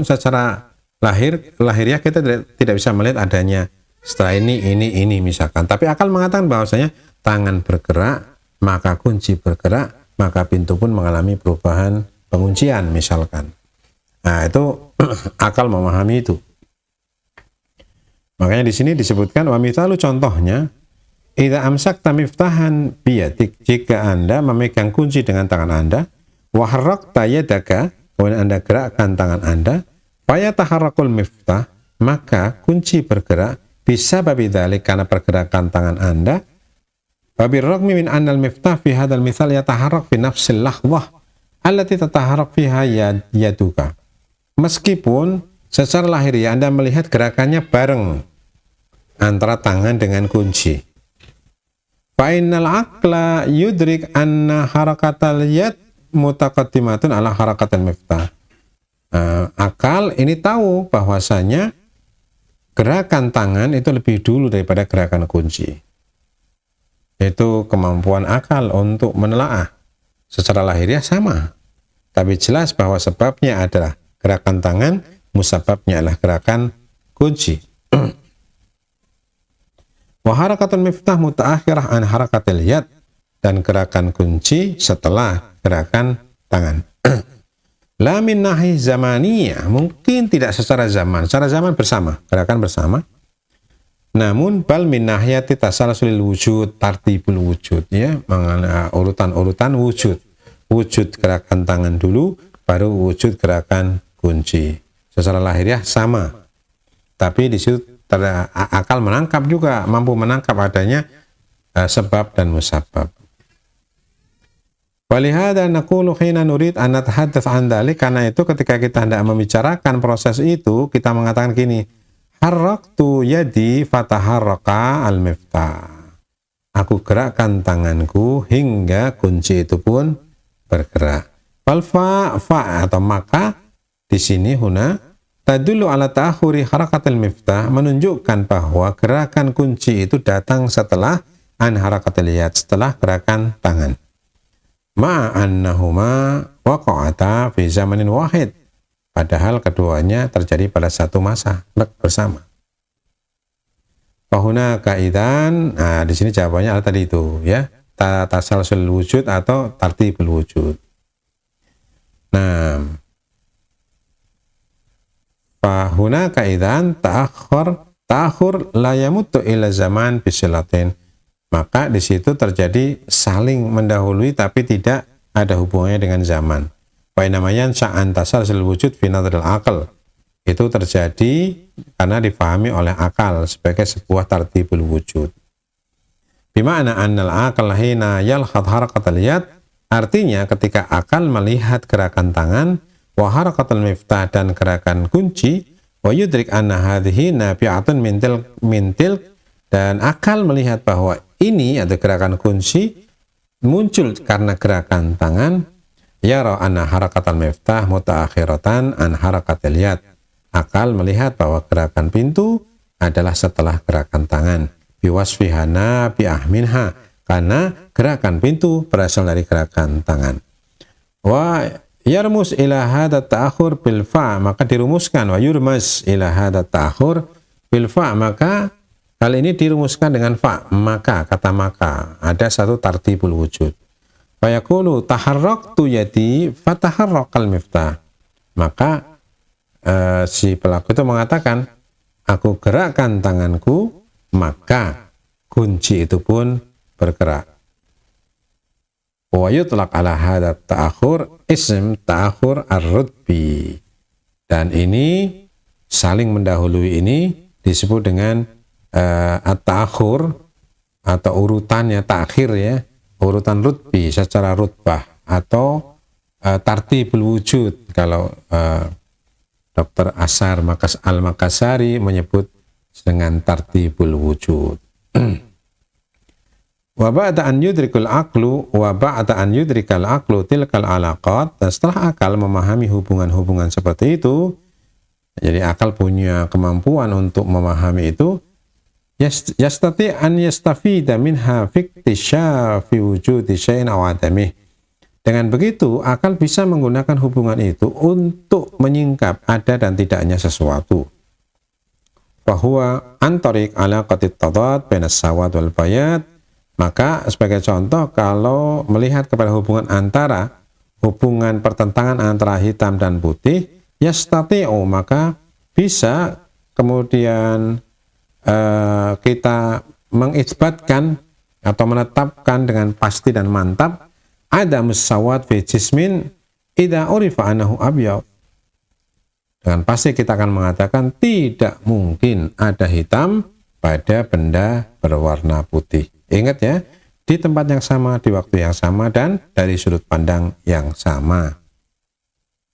secara lahiriah kita tidak bisa melihat adanya setelah ini misalkan, tapi akal mengatakan bahwasanya tangan bergerak, maka kunci bergerak, maka pintu pun mengalami perubahan penguncian misalkan. Nah, itu akal memahami itu. Makanya di sini disebutkan wa mithalu, contohnya idza amsakta miftahan biyadik, jika Anda memegang kunci dengan tangan Anda, wa harrakta yadaka, kemudian Anda gerakkan tangan Anda, fayataharrakul miftah, maka kunci bergerak, bisa babi dzalik, karena pergerakan tangan Anda. Babirragmi min annal miftah fi hadzal mithal yataharrak fi nafsil lahdhah allati tataharrak fiha yaduka. Meskipun secara lahiriah Anda melihat gerakannya bareng antara tangan dengan kunci. Fa'innal aqla yudrik anna harakatal yad mutaqaddimatun ala harakatal miftah. Akal ini tahu bahwasanya gerakan tangan itu lebih dulu daripada gerakan kunci. Itu kemampuan akal untuk menelaah. Secara lahiriah sama, tapi jelas bahwa sebabnya adalah gerakan tangan, musababnya adalah gerakan kunci. Wa harakatul miftah mutaakhirah an harakatil yad, dan gerakan kunci setelah gerakan tangan. La min nahi zamaniyah, mungkin tidak secara zaman bersama, gerakan bersama. Namun bal min nahiyati tasalsulil wujud, tartibul wujud, ya, urutan-urutan wujud. Wujud gerakan tangan dulu, baru wujud gerakan kunci. Secara lahiriah sama. Tapi di situ akal menangkap juga, mampu menangkap adanya sebab dan musabab. Walihada naqulu hina nurid an natahaddath an dzalik, karena itu ketika kita hendak membicarakan proses itu, kita mengatakan gini, harraktu yadi fataharraka al-miftah. Aku gerakkan tanganku hingga kunci itu pun bergerak. Fal fa atau maka di sini huna tadullu ala ta'khuri harakatil miftah, menunjukkan bahwa gerakan kunci itu datang setelah an harakatil yad, setelah gerakan tangan. Ma'annahuma waqa'ata fi zamanin wahid, padahal keduanya terjadi pada satu masa bersama. Fahuna kaidan, nah di sini jawabannya adalah tadi itu, ya, tasalsul wujud atau tartibul wujud. Nah, fahuna kaidan ta'akhur la yamuttu ila zaman bisilatin, maka di situ terjadi saling mendahului tapi tidak ada hubungannya dengan zaman. Wa namanya sa'an tasalsul wujud fi nadril aql, itu terjadi karena difahami oleh akal sebagai sebuah tartibul wujud. Bima'na annal aql hina yalhad harakatal yad, artinya ketika akal melihat gerakan tangan, wa harakatul miftah, dan gerakan kunci, wa yudrik anna hadhihi nabi'atun mintil, dan akal melihat bahwa ini atau gerakan kunci muncul karena gerakan tangan, yara anna harakatul miftah mutaakhiratan an harakatil yad, akal melihat bahwa gerakan pintu adalah setelah gerakan tangan, biwasfihana bi'ahminha, karena gerakan pintu berasal dari gerakan tangan. Wa yarmus ila hadha ta'akhur bil fa', maka dirumuskan, wa yurmas ila hadha ta'akhur bil fa', maka hal ini dirumuskan dengan fa', maka, kata maka, ada satu tartibul wujud. Wa yaqulu taharraktu yadi fataharrakal miftah, maka si pelaku itu mengatakan, aku gerakkan tanganku, maka kunci itu pun bergerak. Wa yutlaq ala hadha ta'akhur ism ta'akhur ar-rutbi, dan ini saling mendahului ini disebut dengan at-ta'akhur atau urutannya takhir, ya, urutan rutbi secara rutbah atau tartibul wujud. Kalau Dr. Asar Al-Makassari menyebut dengan tartibul wujud. Wa ba'da an yudrikal aqlu tilkal alaqat, dan setelah akal memahami hubungan-hubungan seperti itu, jadi akal punya kemampuan untuk memahami itu, yastati an yastafida minha fiktisha fi wujudi syai'in aw adamih. Dengan begitu, akal bisa menggunakan hubungan itu untuk menyingkap ada dan tidaknya sesuatu. Bahwa antarik alaqatit tadad bainas sawad wal bayad, Maka sebagai contoh, kalau melihat kepada hubungan pertentangan antara hitam dan putih, yastati'u, maka bisa kemudian kita mengisbatkan atau menetapkan dengan pasti dan mantap ada musawat fi jismin idza urifa annahu abyad. Dengan pasti kita akan mengatakan tidak mungkin ada hitam pada benda berwarna putih. Ingat ya, di tempat yang sama, di waktu yang sama, dan dari sudut pandang yang sama.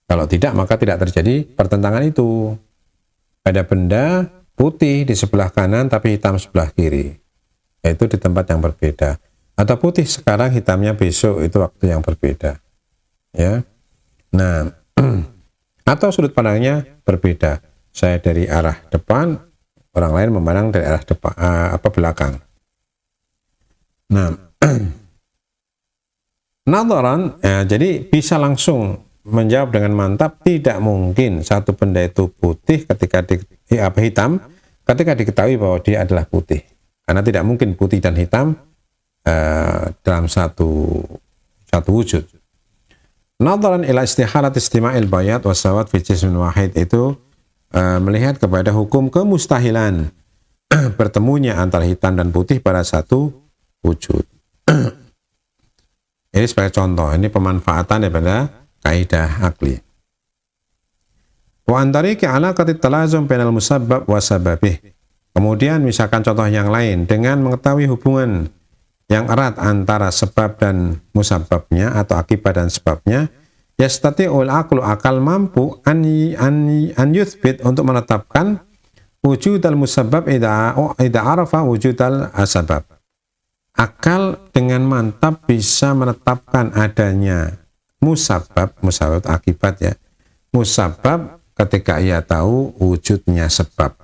Kalau tidak, maka tidak terjadi pertentangan itu. Ada benda putih di sebelah kanan tapi hitam sebelah kiri, yaitu di tempat yang berbeda. Atau putih sekarang, hitamnya besok, itu waktu yang berbeda. Ya. Nah, atau sudut pandangnya berbeda. Saya dari arah depan, orang lain memandang dari arah depan, belakang. Nah, nadharan, jadi bisa langsung menjawab dengan mantap, tidak mungkin satu benda itu putih ketika hitam ketika diketahui bahwa dia adalah putih. Karena tidak mungkin putih dan hitam dalam satu wujud. Nadharan ila istihalat istima'il bayat wasawat fi jismin wahid, itu melihat kepada hukum kemustahilan bertemunya antara hitam dan putih pada satu wujud. Ini sebagai contoh, ini pemanfaatan daripada kaidah akli. Wa antariki alaqati talazum bainal musabbab wa sababih. Kemudian misalkan contoh yang lain, dengan mengetahui hubungan yang erat antara sebab dan musabbabnya atau akibat dan sebabnya, yastati'ul aqlu, akal mampu an yuthbit, untuk menetapkan wujud al-musabbab idza arafa wujud al-asbab. Akal dengan mantap bisa menetapkan adanya musabbab akibat ya. Musabbab ketika ia tahu wujudnya sebab.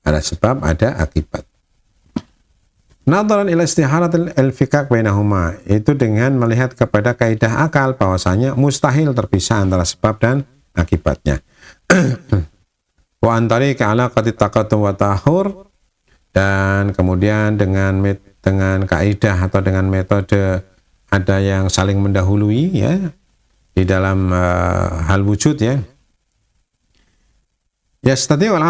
Ada sebab, ada akibat. Nadharan ila istihalatil al-fikak bainahuma, itu dengan melihat kepada kaidah akal bahwasanya mustahil terpisah antara sebab dan akibatnya. Wa antari ka alaqati taqaddum wa tahur, dan kemudian dengan kaidah atau dengan metode ada yang saling mendahului ya di dalam hal wujud ya. Yastati'ul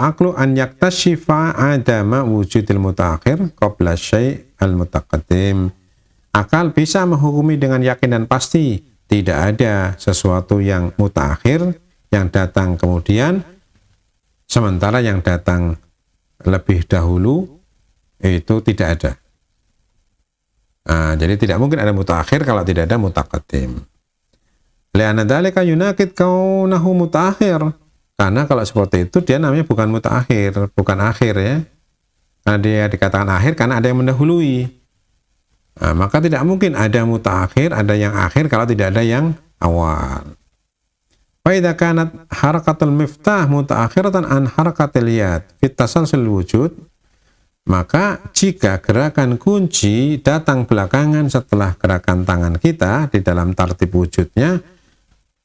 aqlu an yaktashifa adama wujudil mutaakhir qabla syai' al mutaqaddim. Akal bisa menghukumi dengan yakin dan pasti tidak ada sesuatu yang mutaakhir, yang datang kemudian, sementara yang datang lebih dahulu itu tidak ada. Jadi tidak mungkin ada mutaakhir kalau tidak ada mutaqaddim. Li'anna dzalika yunaqid kaunahu mutaakhir. Karena kalau seperti itu dia namanya bukan mutaakhir, bukan akhir ya. Karena dia dikatakan akhir karena ada yang mendahului. Maka tidak mungkin ada mutaakhir, ada yang akhir kalau tidak ada yang awal. Fa idza kanat harakatul miftah mutaakhiratan an harakatil yad fit tasalsul wujud, maka jika gerakan kunci datang belakangan setelah gerakan tangan kita di dalam tartib wujudnya,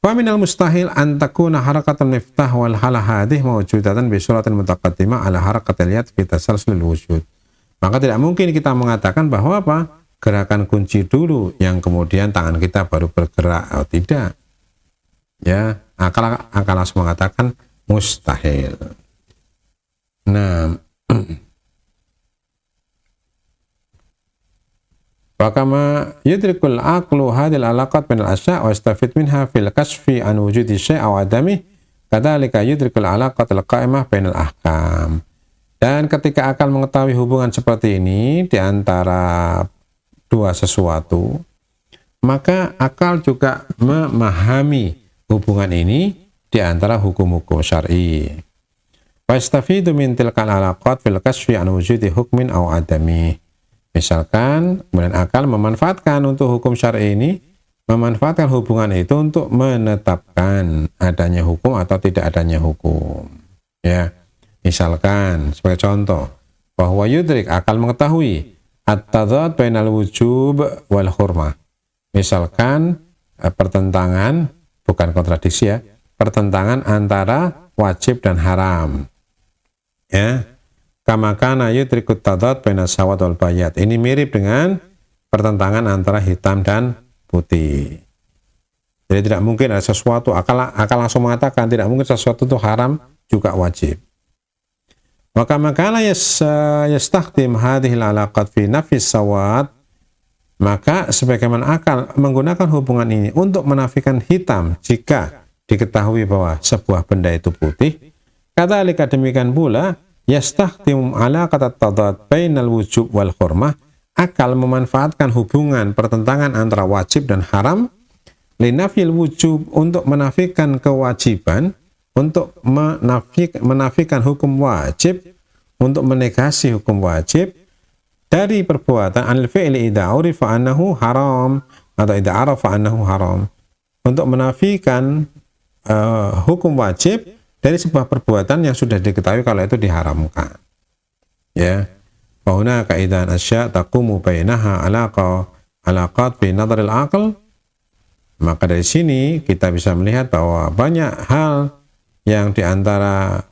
fa minal mustahil an takuna harakatul miftah wal halah hadih mawjudatan bi suratil mutaqaddimah ala harakatil yad fi tasalsul wujud. Maka tidak mungkin kita mengatakan bahwa gerakan kunci dulu yang kemudian tangan kita baru bergerak. Tidak. Ya, akal langsung mengatakan mustahil. Nah, Wakama yudrikul aqlu hadil alaqat binal asya' wa istafid minha fil kasfi an wujudi syai' aw adami, kadzalika yudrikul alaqat al-qa'imah binal ahkam. Dan ketika akal mengetahui hubungan seperti ini di antara dua sesuatu, maka akal juga memahami hubungan ini di antara hukum-hukum syar'i. Wa istafidu min tilkal alaqat fil kasfi an wujudi hukmin aw adami. Misalkan, kemudian akal memanfaatkan untuk hukum syar'i ini, memanfaatkan hubungan itu untuk menetapkan adanya hukum atau tidak adanya hukum. Ya, misalkan sebagai contoh, bahwa yudrik, akal mengetahui at-tadad bainal wujub wal hurmah. Misalkan pertentangan, bukan kontradiksi ya, pertentangan antara wajib dan haram. Ya. Kama kana yutrikut tadad baina sawad wal bayad. Ini mirip dengan pertentangan antara hitam dan putih. Jadi tidak mungkin ada sesuatu, akal langsung mengatakan tidak mungkin sesuatu itu haram juga wajib. Maka makala yastakhdim hadhil alaqat fi nafis sawad, maka sebagaimana akal menggunakan hubungan ini untuk menafikan hitam jika diketahui bahwa sebuah benda itu putih. Kadzalika demikian pula yastakhdim alaqat at-tadad bainal wujub wal hurmah, akal memanfaatkan hubungan pertentangan antara wajib dan haram linafil wujub untuk menafikan kewajiban, untuk menafikan hukum wajib, untuk menegasi hukum wajib dari perbuatan al-fi'li idza urifa annahu haram atau idza arafa annahu haram, untuk menafikan hukum wajib dari sebuah perbuatan yang sudah diketahui kalau itu diharamkan. Ya. Fa hunaka idzan asya taqumu bainaha alaqat fi nadharil aql. Maka dari sini kita bisa melihat bahwa banyak hal yang diantara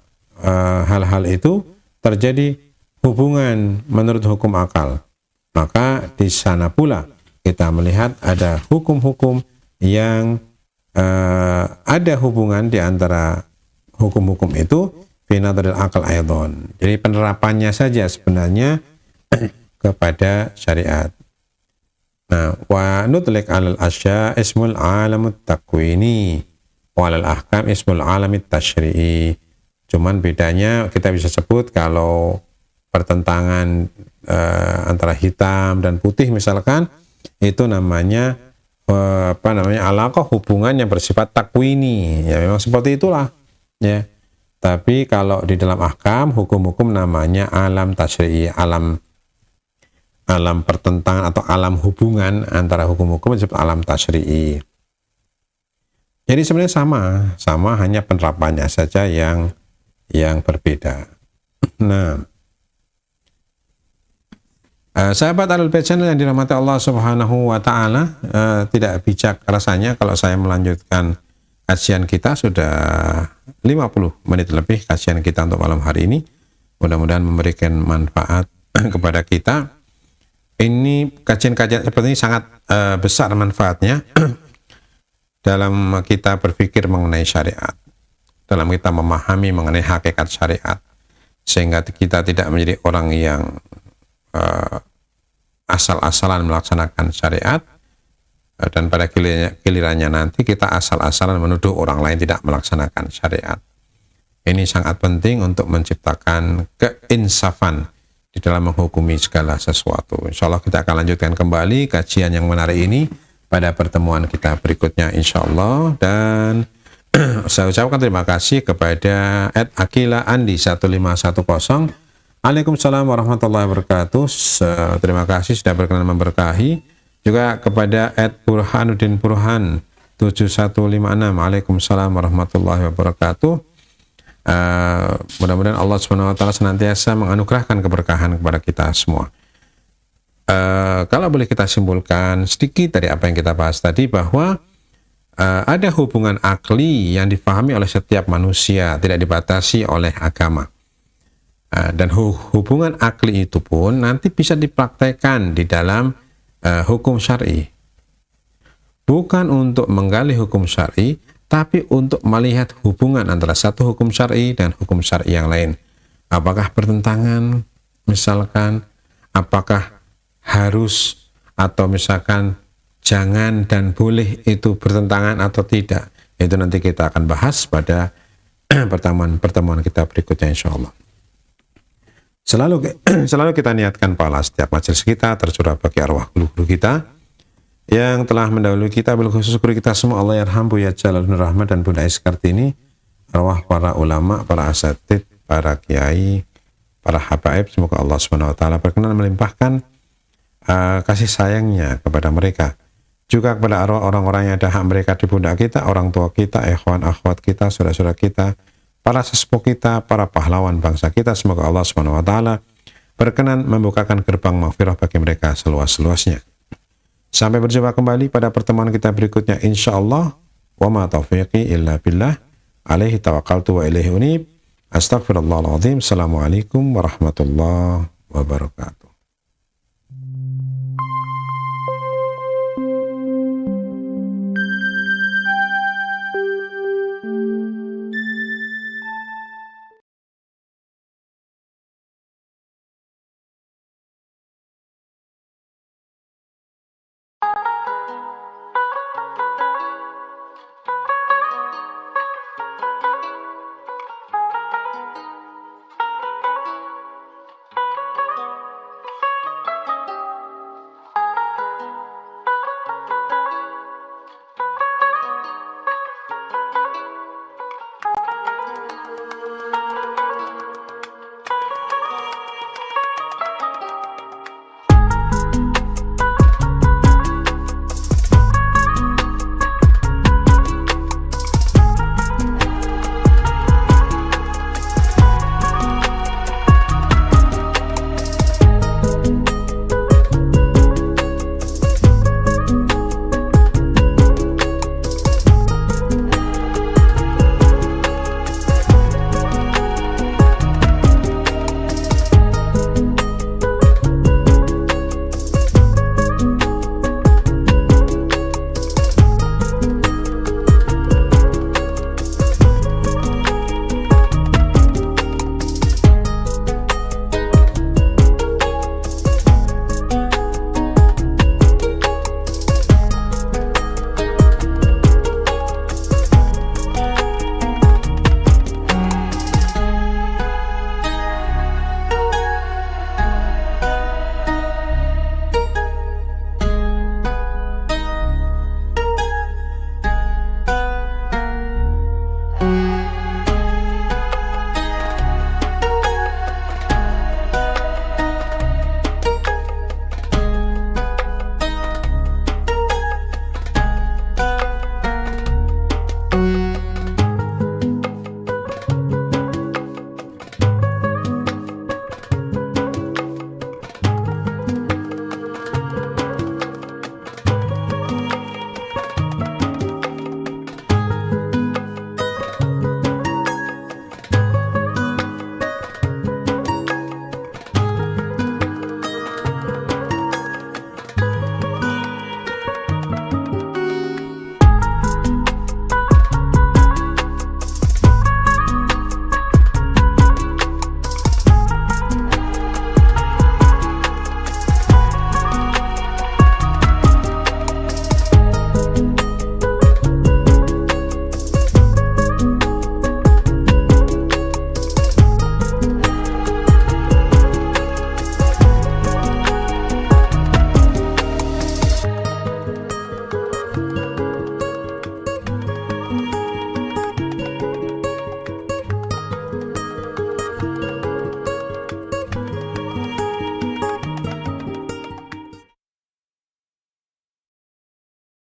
hal-hal itu terjadi hubungan menurut hukum akal. Maka di sana pula kita melihat ada hukum-hukum yang ada hubungan di antara hukum-hukum itu fi nadharil aql aidan. Jadi penerapannya saja sebenarnya kepada syariat. Nah, wa nutlik alal asya ismul alamut takwini wa alal ahkam ismul alamit tashri'i. Cuman bedanya kita bisa sebut kalau pertentangan antara hitam dan putih misalkan itu namanya alaqah, hubungan yang bersifat takwini. Ya memang seperti itulah ya. Tapi kalau di dalam ahkam hukum-hukum namanya alam tashri'i, alam pertentangan atau alam hubungan antara hukum-hukum disebut alam tashri'i. Jadi sebenarnya sama hanya penerapannya saja yang berbeda. Nah, sahabat Ahlul Bait Channel yang dirahmati Allah Subhanahu wa taala, tidak bijak rasanya kalau saya melanjutkan kajian kita, sudah 50 menit lebih kajian kita untuk malam hari ini. Mudah-mudahan memberikan manfaat kepada kita. Ini kajian-kajian seperti ini sangat besar manfaatnya dalam kita berpikir mengenai syariat, dalam kita memahami mengenai hakikat syariat, sehingga kita tidak menjadi orang yang asal-asalan melaksanakan syariat, dan pada gilirannya nanti kita asal-asalan menuduh orang lain tidak melaksanakan syariat. Ini sangat penting untuk menciptakan keinsafan di dalam menghukumi segala sesuatu. Insya Allah kita akan lanjutkan kembali kajian yang menarik ini pada pertemuan kita berikutnya insya Allah. Dan saya ucapkan terima kasih kepada Akila Andi 1510. Waalaikumsalam warahmatullahi wabarakatuh. Terima kasih sudah berkenan memberkahi. Juga kepada Burhanuddin Burhan 7156. Waalaikumsalam warahmatullahi wabarakatuh. Mudah-mudahan Allah SWT senantiasa menganugerahkan keberkahan kepada kita semua. Kalau boleh kita simpulkan sedikit dari apa yang kita bahas tadi, bahwa ada hubungan akli yang difahami oleh setiap manusia, tidak dibatasi oleh agama. Dan hubungan akli itu pun nanti bisa dipraktekkan di dalam hukum syar'i. Bukan untuk menggali hukum syar'i, tapi untuk melihat hubungan antara satu hukum syar'i dan hukum syar'i yang lain. Apakah bertentangan, misalkan, apakah harus, atau misalkan jangan dan boleh itu bertentangan atau tidak. Itu nanti kita akan bahas pada pertemuan kita berikutnya insya Allah. Selalu kita niatkan pahala setiap majelis kita tercurah bagi arwah guru-guru kita yang telah mendahului kita, bil khusus guru kita semua, Allah yarham Buya Jalaludin Rahmat dan Bunda Is Kartini, arwah para ulama, para asatid, para kiai, para habaib, semoga Allah SWT berkenan melimpahkan kasih sayangnya kepada mereka, juga kepada arwah orang-orang yang ada hak mereka di pundak kita, orang tua kita, ikhwan, akhwat kita, saudara-saudara kita, para sesepuh kita, para pahlawan bangsa kita, semoga Allah SWT berkenan membukakan gerbang maghfirah bagi mereka seluas-luasnya. Sampai berjumpa kembali pada pertemuan kita berikutnya insya Allah. Wa ma taufiqi illa billah, alaihi tawakkaltu wa ilaihi unib. Astaghfirullahaladzim. Assalamualaikum warahmatullahi wabarakatuh.